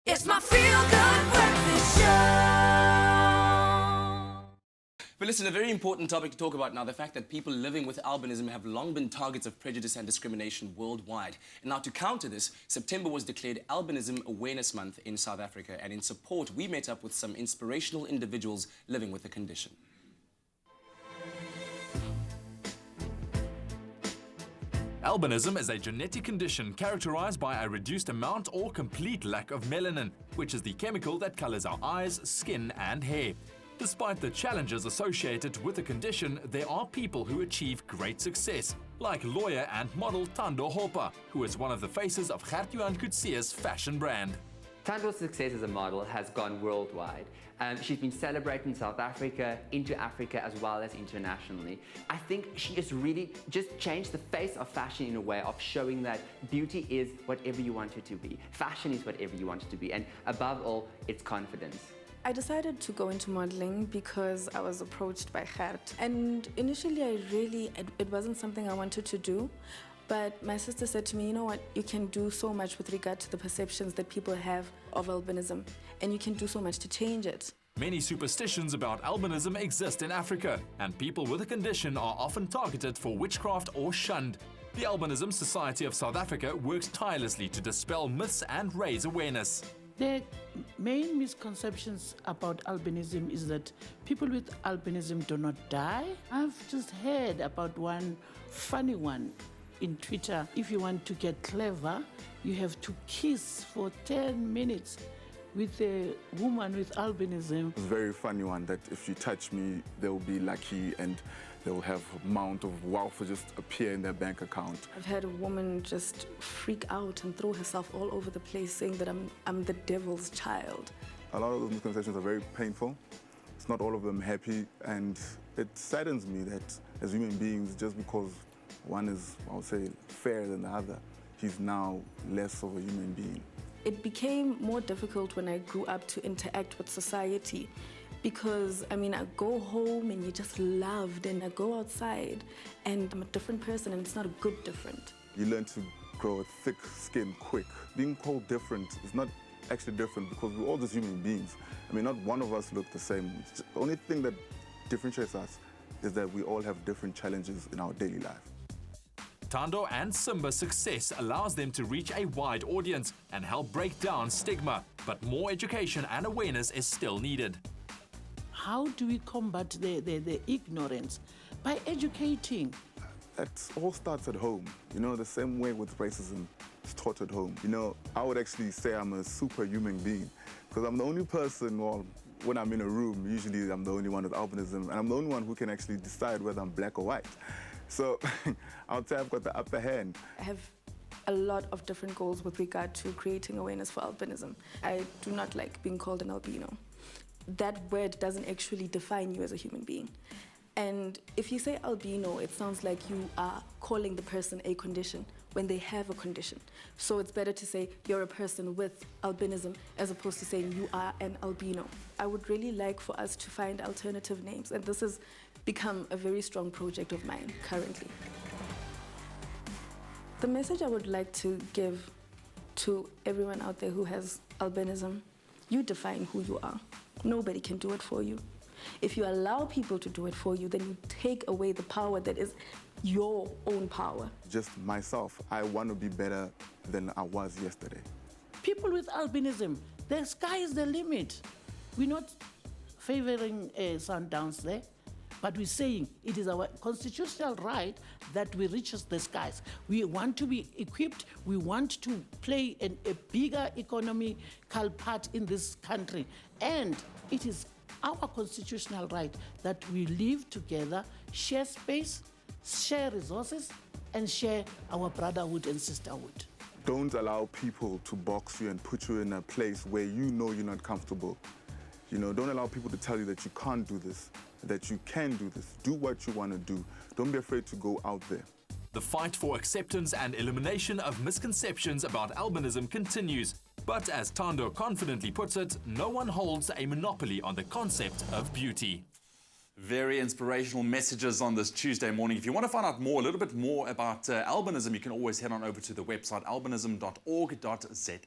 It's my feel-good breakfast show. But listen, a very important topic to talk about now, the fact that people living with albinism have long been targets of prejudice and discrimination worldwide. And now to counter this, September was declared Albinism Awareness Month in South Africa, and in support, we met up with some inspirational individuals living with the condition. Albinism is a genetic condition characterized by a reduced amount or complete lack of melanin, which is the chemical that colors our eyes, skin, and hair. Despite the challenges associated with the condition, there are people who achieve great success, like lawyer and model Thando Hopa, who is one of the faces of Coetzee fashion brand. Thando's success as a model has gone worldwide. She's been celebrated in South Africa, into Africa, as well as internationally. I think she has really just changed the face of fashion in a way of showing that beauty is whatever you want it to be. Fashion is whatever you want it to be, and above all, it's confidence. I decided to go into modeling because I was approached by Gert. And initially, it wasn't something I wanted to do. But my sister said to me, you know what, you can do so much with regard to the perceptions that people have of albinism, and you can do so much to change it. Many superstitions about albinism exist in Africa, and people with the condition are often targeted for witchcraft or shunned. The Albinism Society of South Africa works tirelessly to dispel myths and raise awareness. The main misconceptions about albinism is that people with albinism do not die. I've just heard about one funny one in Twitter. If you want to get clever, you have to kiss for 10 minutes with a woman with albinism. It's a very funny one that if you touch me, they'll be lucky and they'll have a amount of wealth just appear in their bank account. I've had a woman just freak out and throw herself all over the place saying that I'm the devil's child. A lot of those misconceptions are very painful. It's not all of them happy, and it saddens me that as human beings, just because one is, I would say, fairer than the other, he's now less of a human being. It became more difficult when I grew up to interact with society because, I go home and you're just loved, and I go outside and I'm a different person, and it's not a good different. You learn to grow a thick skin quick. Being called different is not actually different because we're all just human beings. Not one of us look the same. The only thing that differentiates us is that we all have different challenges in our daily life. Thando and Simba's success allows them to reach a wide audience and help break down stigma, but more education and awareness is still needed. How do we combat the ignorance? By educating. That all starts at home. The same way with racism, it's taught at home. I would actually say I'm a superhuman being because I'm the only person, when I'm in a room, usually I'm the only one with albinism, and I'm the only one who can actually decide whether I'm black or white. So I would say I've got the upper hand. I have a lot of different goals with regard to creating awareness for albinism. I do not like being called an albino. That word doesn't actually define you as a human being. And if you say albino, it sounds like you are calling the person a condition when they have a condition. So it's better to say you're a person with albinism as opposed to saying you are an albino. I would really like for us to find alternative names, and this has become a very strong project of mine currently. The message I would like to give to everyone out there who has albinism: you define who you are. Nobody can do it for you. If you allow people to do it for you, then you take away the power that is your own power. Just myself, I want to be better than I was yesterday. People with albinism, the sky is the limit. We're not favoring sundowns there, but we're saying it is our constitutional right that we reach the skies. We want to be equipped. We want to play a bigger economical part in this country. And it is our constitutional right that we live together, share space, share resources, and share our brotherhood and sisterhood. Don't allow people to box you and put you in a place where you know you're not comfortable. Don't allow people to tell you that you can't do this, that you can do this. Do what you want to do. Don't be afraid to go out there. The fight for acceptance and elimination of misconceptions about albinism continues. But as Thando confidently puts it, no one holds a monopoly on the concept of beauty. Very inspirational messages on this Tuesday morning. If you want to find out more, a little bit more about albinism, you can always head on over to the website albinism.org.za.